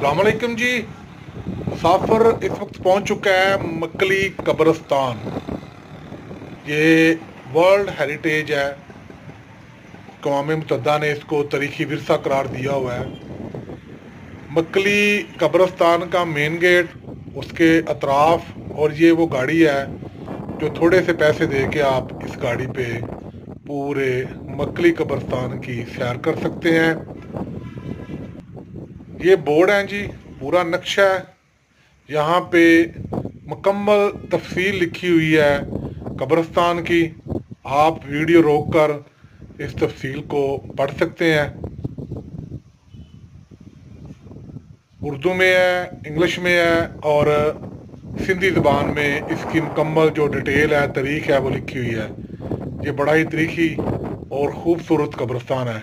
अस्सलाम वालेकुम जी। मुसाफिर इस वक्त पहुंच चुका है मक्कली कब्रिस्तान। ये वर्ल्ड हेरिटेज है। अक़वाम मुत्तहिदा ने इसको तारीखी विरसा करार दिया हुआ है। मक्कली कब्रिस्तान का मेन गेट, उसके अतराफ, और ये वो गाड़ी है जो थोड़े से पैसे दे के आप इस गाड़ी पे पूरे मक्कली कब्रिस्तान की सैर कर सकते हैं। ये बोर्ड है जी, पूरा नक्शा है। यहाँ पे मुकम्मल तफसील लिखी हुई है कब्रिस्तान की। आप वीडियो रोक कर इस तफसील को पढ़ सकते हैं। उर्दू में है, इंग्लिश में है और सिंधी ज़बान में इसकी मुकम्मल जो डिटेल है, तारीख है, वो लिखी हुई है। ये बड़ा ही तारीखी और ख़ूबसूरत कब्रिस्तान है।